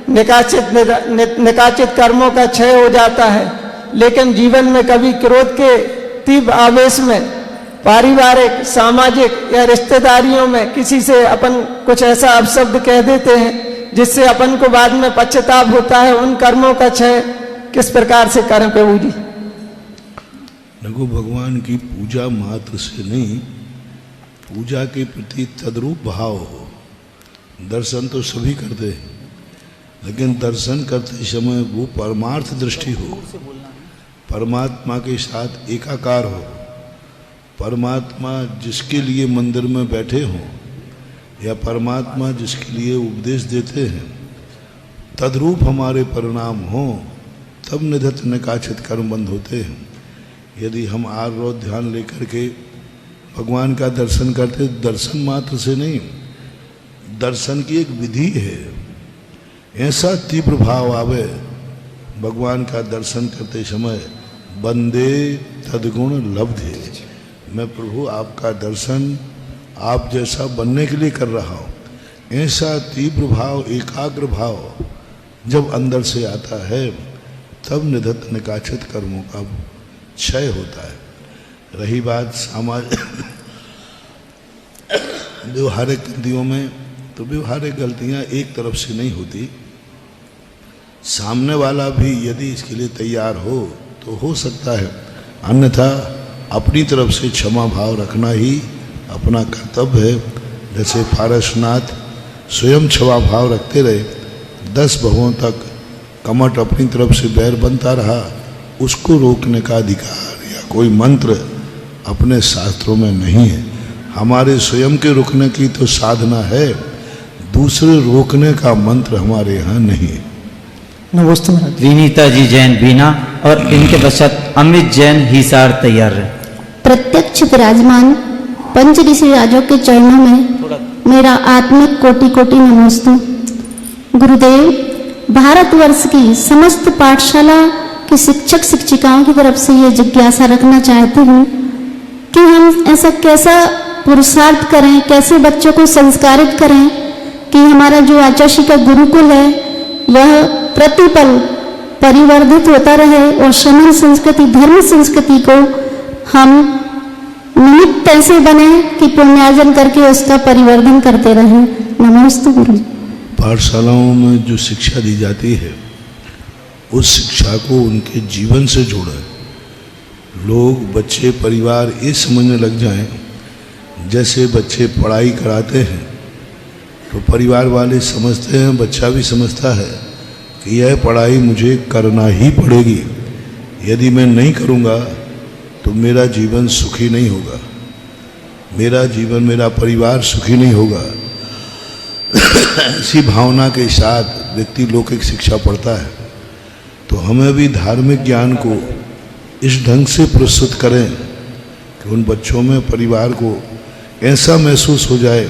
निकाचित कर्मों का क्षय हो जाता है, लेकिन जीवन में कभी क्रोध के तीव्र आवेश में पारिवारिक, सामाजिक या रिश्तेदारियों में किसी से अपन कुछ ऐसा अपशब्द कह देते हैं जिससे अपन को बाद में पश्चाताप होता है, उन कर्मों का क्षय किस प्रकार से करें प्रभु जी? देखो, भगवान की पूजा मात्र से नहीं, पूजा के प्रति तद्रूप भाव हो। दर्शन तो सभी करते हैं, लेकिन दर्शन करते समय वो परमार्थ दृष्टि हो, परमात्मा के साथ एकाकार हो। परमात्मा जिसके लिए मंदिर में बैठे हों या परमात्मा जिसके लिए उपदेश देते हैं, तद्रूप हमारे परिणाम हों, तब निधत निकाचित कर्म बंद होते हैं। यदि हम आर रोज ध्यान लेकर के भगवान का दर्शन करते, दर्शन मात्र से नहीं, दर्शन की एक विधि है। ऐसा तीव्र भाव आवे भगवान का दर्शन करते समय, बंदे तद्गुण लब्धे, मैं प्रभु आपका दर्शन आप जैसा बनने के लिए कर रहा हूँ। ऐसा तीव्र भाव, एकाग्र भाव जब अंदर से आता है तब निधत निकाचित कर्मों का क्षय होता है। रही बात समाज व्यवहारिक गलतियों में, तो व्यवहारिक गलतियाँ एक तरफ से नहीं होती, सामने वाला भी यदि इसके लिए तैयार हो तो हो सकता है, अन्यथा अपनी तरफ से क्षमा भाव रखना ही अपना कर्तव्य है। जैसे पारसनाथ स्वयं क्षमा भाव रखते रहे, 10 भवों तक कमट अपनी तरफ से बैर बनता रहा, उसको रोकने का अधिकार या कोई मंत्र अपने शास्त्रों में नहीं है। हमारे स्वयं के रुकने की तो साधना है, दूसरे रोकने का मंत्र हमारे यहाँ नहीं है। नमस्ते। विनीता जी जैन बीना और इनके पश्चात अमित जैन हिसार तैयार है। प्रत्यक्ष विराजमान पंच ऋषि राजों के चरणों में मेरा आत्मिक कोटि कोटि नमोस्तु। गुरुदेव, भारतवर्ष की समस्त पाठशाला के शिक्षक शिक्षिकाओं की तरफ से ये जिज्ञासा रखना चाहती हूँ कि हम ऐसा कैसा पुरुषार्थ करें, कैसे बच्चों को संस्कारित करें कि हमारा जो आचार्य का गुरुकुल है वह प्रतिपल परिवर्धित होता रहे और शमन संस्कृति धर्म संस्कृति को हम निमित्त ऐसे बने कि पुण्यार्जन करके उसका परिवर्धन करते रहें। नमोस्तु गुरु। पाठशालाओं में जो शिक्षा दी जाती है उस शिक्षा को उनके जीवन से जोड़ें। लोग, बच्चे, परिवार ये समझने लग जाएं जैसे बच्चे पढ़ाई कराते हैं तो परिवार वाले समझते हैं, बच्चा भी समझता है कि यह पढ़ाई मुझे करना ही पड़ेगी, यदि मैं नहीं करूँगा तो मेरा जीवन सुखी नहीं होगा, मेरा जीवन, मेरा परिवार सुखी नहीं होगा। ऐसी भावना के साथ व्यक्ति लौकिक शिक्षा पढ़ता है। तो हमें भी धार्मिक ज्ञान को इस ढंग से प्रस्तुत करें कि उन बच्चों में, परिवार को ऐसा महसूस हो जाए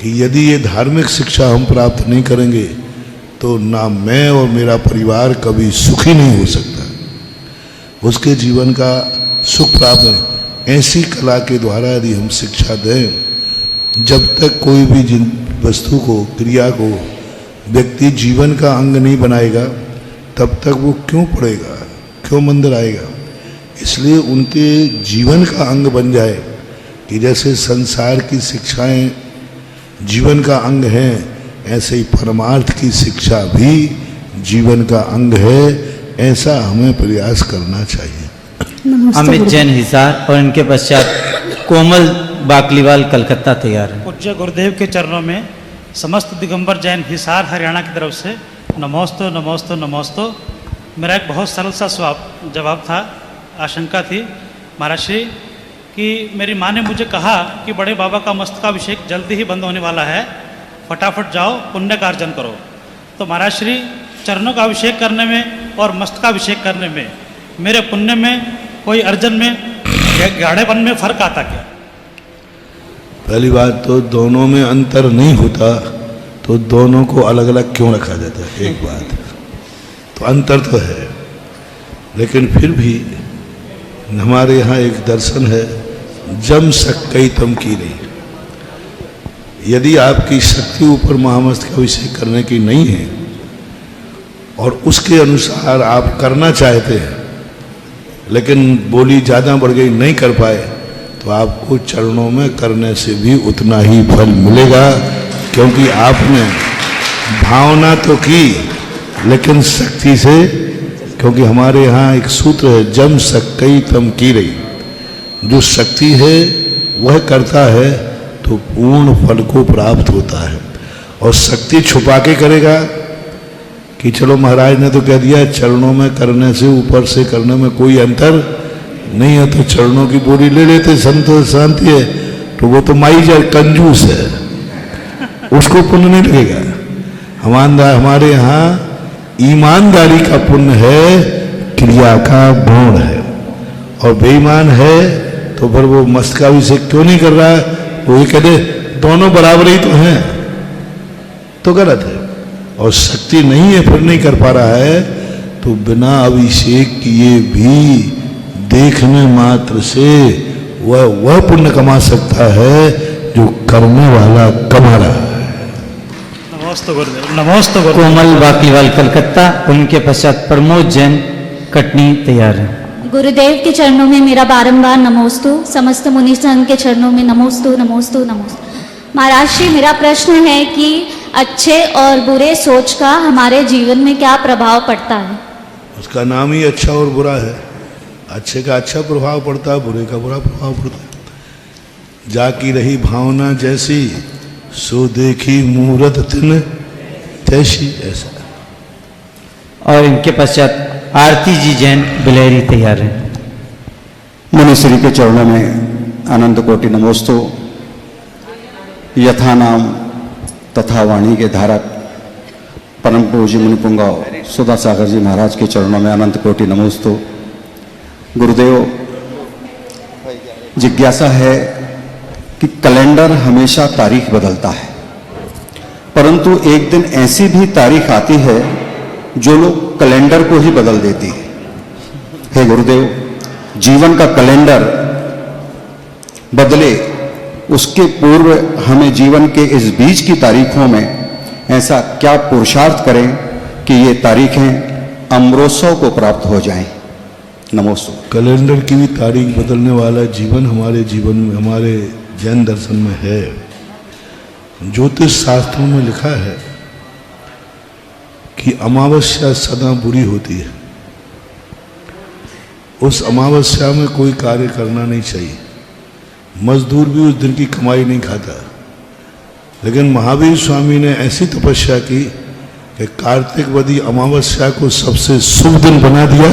कि यदि ये धार्मिक शिक्षा हम प्राप्त नहीं करेंगे तो ना मैं और मेरा परिवार कभी सुखी नहीं हो सकता, उसके जीवन का सुख प्राप्त है। ऐसी कला के द्वारा यदि हम शिक्षा दें, जब तक कोई भी जिन वस्तु को, क्रिया को व्यक्ति जीवन का अंग नहीं बनाएगा तब तक वो क्यों पढ़ेगा, क्यों मंदिर आएगा। इसलिए उनके जीवन का अंग बन जाए कि जैसे संसार की शिक्षाएं जीवन का अंग हैं, ऐसे ही परमार्थ की शिक्षा भी जीवन का अंग है। ऐसा हमें प्रयास करना चाहिए। अमित जैन हिसार और इनके पश्चात कोमल बाकलीवाल कलकत्ता तैयार है। पूज्य गुरुदेव के चरणों में समस्त दिगंबर जैन हिसार हरियाणा की तरफ से नमोस्तु नमोस्तु नमोस्तु। मेरा एक बहुत सरल सा जवाब था, आशंका थी महाराज श्री कि मेरी माँ ने मुझे कहा कि बड़े बाबा का मस्तकाभिषेक जल्दी ही बंद होने वाला है, फटाफट जाओ पुण्य का अर्जन करो। तो महाराज श्री चरणों का अभिषेक करने में और मस्तकाभिषेक करने में, मेरे पुण्य में, कोई अर्जन में, गाढ़ेपन में फर्क आता क्या? पहली बात तो दोनों में अंतर नहीं होता तो दोनों को अलग अलग क्यों रखा जाता है? एक बात तो अंतर तो है, लेकिन फिर भी हमारे यहाँ एक दर्शन है, जम सक्कई तम की नहीं। यदि आपकी शक्ति ऊपर महामस्तक अभिषेक करने की नहीं है और उसके अनुसार आप करना चाहते हैं लेकिन बोली ज़्यादा बढ़ गई, नहीं कर पाए, तो आपको चरणों में करने से भी उतना ही फल मिलेगा, क्योंकि आपने भावना तो की लेकिन शक्ति से। क्योंकि हमारे यहाँ एक सूत्र है, जम सक्कई तम की रही। जो शक्ति है वह करता है तो पूर्ण फल को प्राप्त होता है। और शक्ति छुपा के करेगा कि चलो महाराज ने तो कह दिया चरणों में करने से, ऊपर से करने में कोई अंतर नहीं है, तो चरणों की बोली ले लेते, संतोष शांति है, तो वो तो माइजर कंजूस है, उसको पुण्य नहीं लगेगा। हमारे यहाँ ईमानदारी का पुण्य है, क्रिया का गुण है। और बेईमान है तो फिर वो मस्तकाभिषेक क्यों नहीं कर रहा है? वो ये कहते दोनों बराबर ही तो हैं, तो गलत है। और शक्ति नहीं है फिर नहीं कर पा रहा है, तो बिना अभिषेक किए भी देखने मात्र से वह पुण्य कमा सकता है जो करने वाला कमा रहा है। नमोस्तु गुरुदेव, नमोस्तु गुरुदेव। कोमल बाकलीवाल कलकत्ता, उनके पश्चात प्रमोद जैन कटनी तैयार है। गुरुदेव के चरणों में मेरा बारंबार नमोस्तु, समस्त मुनि संघ के चरणों में नमोस्तु नमोस्तु नमोस्तु। महाराज श्री, मेरा प्रश्न है कि अच्छे और बुरे सोच का हमारे जीवन में क्या प्रभाव पड़ता है? उसका नाम ही अच्छा और बुरा है। अच्छे का अच्छा प्रभाव पड़ता है, बुरे का बुरा प्रभाव पड़ता है। जाकी रही भावना जैसी, सो देखी मूरत तिन तैसी, ऐसा। और इनके पश्चात आरती जी जैन बिलेरी तैयार है। मुनिश्री के चरणों में अनंत कोटि नमोस्तु। यथा नाम तथा वाणी के धारक परम पूज्य मुनिपुंगव सुधा सागर जी महाराज के चरणों में अनंत कोटि नमोस्तु। गुरुदेव, जिज्ञासा है कि कैलेंडर हमेशा तारीख बदलता है, परंतु एक दिन ऐसी भी तारीख आती है जो लोग कैलेंडर को ही बदल देती है। हे गुरुदेव, जीवन का कैलेंडर बदले उसके पूर्व हमें जीवन के इस बीच की तारीखों में ऐसा क्या पुरुषार्थ करें कि ये तारीखें अमरोत्सव को प्राप्त हो जाएं। नमोस्तु। कैलेंडर की भी तारीख बदलने वाला जीवन हमारे जीवन में, हमारे जैन दर्शन में है। ज्योतिष शास्त्रों में लिखा है कि अमावस्या सदा बुरी होती है। उस अमावस्या में कोई कार्य करना नहीं चाहिए। मजदूर भी उस दिन की कमाई नहीं खाता। लेकिन महावीर स्वामी ने ऐसी तपस्या की कि कार्तिक वदी अमावस्या को सबसे शुभ दिन बना दिया।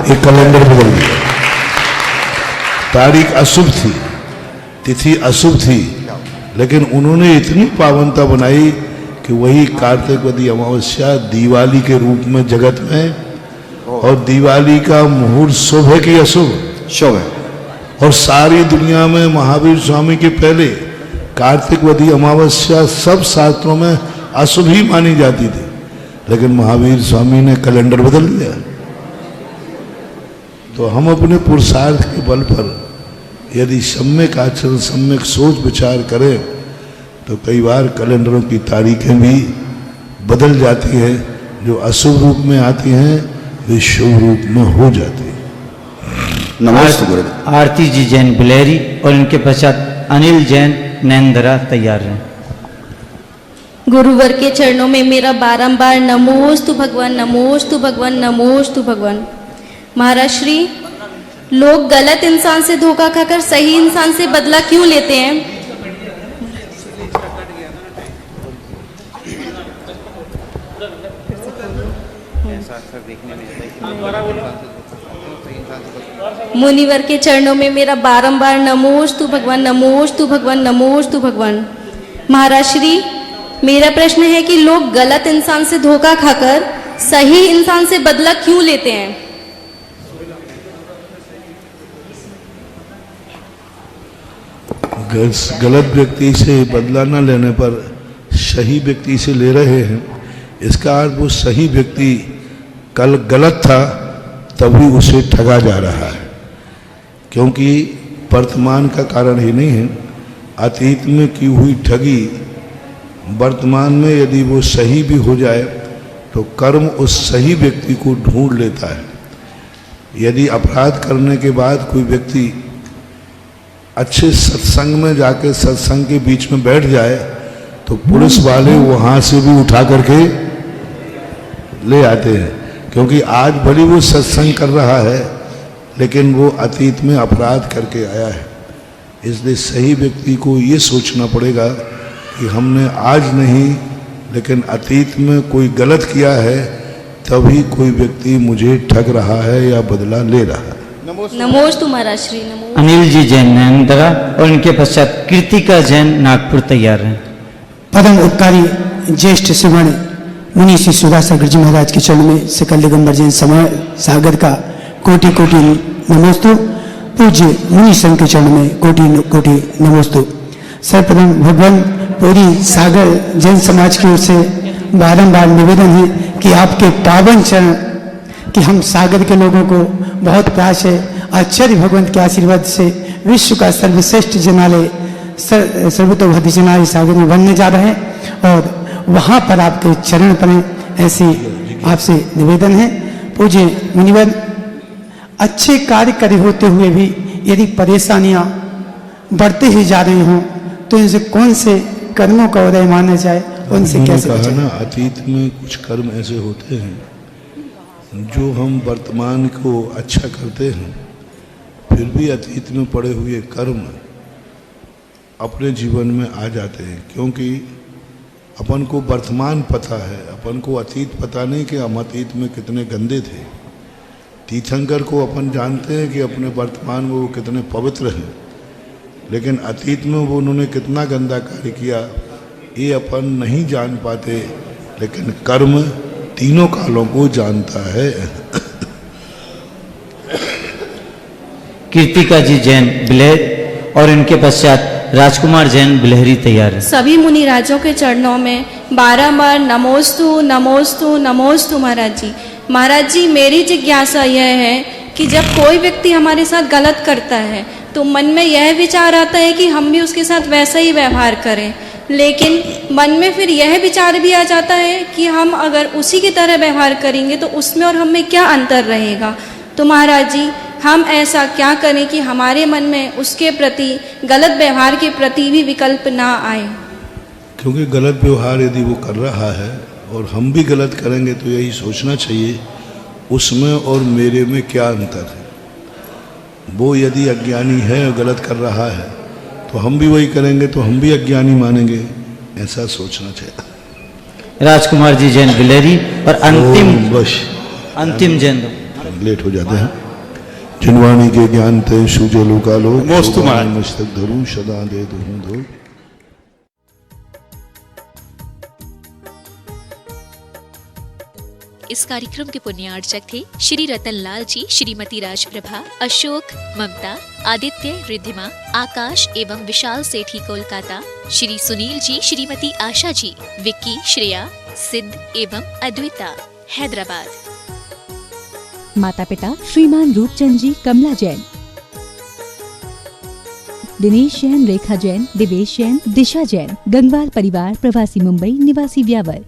एक कैलेंडर बदल दिया। तारीख अशुभ थी, तिथि अशुभ थी, लेकिन उन्होंने इतनी पावनता बनाई कि वही कार्तिक वदी अमावस्या दिवाली के रूप में जगत में, और दिवाली का मुहूर्त शुभ है कि अशुभ? शुभ है। और सारी दुनिया में महावीर स्वामी के पहले कार्तिक वदी अमावस्या सब शास्त्रों में अशुभ ही मानी जाती थी, लेकिन महावीर स्वामी ने कैलेंडर बदल दिया। तो हम अपने पुरुषार्थ के बल पर यदि सम्यक आचरण, सम्यक सोच विचार करें तो कई बार कैलेंडरों की तारीखें भी बदल जाती हैं। जो अशुभ रूप में आती हैं वे शुभ रूप में हो जाती है। नमस्ते गुरुदेव। आरती जी जैन बिलेरी और इनके पश्चात अनिल जैन नैनदरा तैयार हैं। गुरुवर के चरणों में मेरा बारंबार नमोस्तु भगवान, नमोस्तु भगवान, नमोस्तु भगवान। महाराज श्री, लोग गलत इंसान से धोखा खाकर सही इंसान से बदला क्यों लेते हैं? मुनिवर के चरणों में मेरा बारंबार नमोस्तु भगवान, नमोस्तु भगवान, नमोस्तु भगवान। महाराज श्री, मेरा प्रश्न है कि लोग गलत इंसान से धोखा खाकर सही इंसान से बदला क्यों लेते हैं? गलत व्यक्ति से बदला न लेने पर सही व्यक्ति से ले रहे हैं, इसका अर्थ वो सही व्यक्ति कल गलत था तभी उसे ठगा जा रहा है। क्योंकि वर्तमान का कारण ही नहीं है, अतीत में की हुई ठगी वर्तमान में यदि वो सही भी हो जाए तो कर्म उस सही व्यक्ति को ढूंढ लेता है। यदि अपराध करने के बाद कोई व्यक्ति अच्छे सत्संग में जाके सत्संग के बीच में बैठ जाए तो पुलिस वाले वहाँ से भी उठा करके ले आते हैं, क्योंकि आज भली वो सत्संग कर रहा है लेकिन वो अतीत में अपराध करके आया है। इसलिए सही व्यक्ति को ये सोचना पड़ेगा कि हमने आज नहीं लेकिन अतीत में कोई गलत किया है, तभी कोई व्यक्ति मुझे ठग रहा है या बदला ले रहा है। नमोस्तु महाराज श्री। नमो। अनिल जी जैन नैनदरा और इनके पश्चात कृतिका जैन नागपुर तैयार हैं। परम उपकारी ज्येष्ठ श्रीमण मुनि श्री सुधा सागर जी महाराज के चरण में सकल दिगंबर जैन समाज सागर का कोटि कोटि नमोस्तु। पूज्य मुनि संघ के चरण में कोटि कोटि नमोस्तु। सर्वप्रथम भगवान पूरी सागर जैन समाज की ओर से बारंबार निवेदन है कि आपके पावन चरण कि हम सागर के लोगों को बहुत प्रयास है, आचार्य भगवंत के आशीर्वाद से विश्व का सर्वश्रेष्ठ जनालय सर्वतोभावी जनालय सागर में बनने जा रहे हैं और वहाँ पर आपके चरण पड़े, ऐसी आपसे निवेदन है। पूज्य मुनिवर, अच्छे कार्य करे होते हुए भी यदि परेशानियाँ बढ़ते ही जा रही हों तो इनसे कौन से कर्मों का उदय माना जाए, उनसे कैसे कहा ना, अतीत में कुछ कर्म ऐसे होते हैं जो हम वर्तमान को अच्छा करते हैं, फिर भी अतीत में पड़े हुए कर्म अपने जीवन में आ जाते हैं। क्योंकि अपन को वर्तमान पता है, अपन को अतीत पता नहीं कि हम अतीत में कितने गंदे थे। तीर्थंकर को अपन जानते हैं कि अपने वर्तमान में वो कितने पवित्र हैं, लेकिन अतीत में वो उन्होंने कितना गंदा कार्य किया ये अपन नहीं जान पाते। लेकिन कर्म तीनों कालों को जानता है। कृतिका जी जैन बिलेर और इनके पश्चात राजकुमार जैन बिलहरी तैयार है। सभी मुनि राजों के चरणों में बारंबार नमोस्तु नमोस्तु नमोस्तु महाराज जी। महाराज जी, मेरी जिज्ञासा यह है कि जब कोई व्यक्ति हमारे साथ गलत करता है तो मन में यह विचार आता है कि हम भी उसके साथ वैसा ही व्यवहार करें, लेकिन मन में फिर यह विचार भी आ जाता है कि हम अगर उसी की तरह व्यवहार करेंगे तो उसमें और हम में क्या अंतर रहेगा। तो महाराज जी, हम ऐसा क्या करें कि हमारे मन में उसके प्रति, गलत व्यवहार के प्रति भी विकल्प ना आए। क्योंकि गलत व्यवहार यदि वो कर रहा है और हम भी गलत करेंगे तो यही सोचना चाहिए उसमें और मेरे में क्या अंतर है। वो यदि अज्ञानी है और गलत कर रहा है तो हम भी वही करेंगे तो हम भी अज्ञानी मानेंगे, ऐसा सोचना चाहिए। राजकुमार जी जैन बिलेरी और अंतिम जैन लेट हो जाते हैं। जिनवाणी के ज्ञान ते सुजलो कालो नमोस्तु महाराज। मस्तक धरू सदा दे दो। इस कार्यक्रम के पुण्यार्चक थे श्री रतन लाल जी, श्रीमती राजप्रभा, अशोक, ममता, आदित्य, रिद्धिमा, आकाश एवं विशाल सेठी कोलकाता, श्री सुनील जी, श्रीमती आशा जी, विक्की, श्रेया, सिद्ध एवं अद्विता, हैदराबाद। माता पिता श्रीमान रूपचंद जी, कमला जैन, दिनेश जैन, रेखा जैन, दिवेश जैन, दिशा जैन, गंगवाल परिवार प्रवासी मुंबई निवासी व्यावर।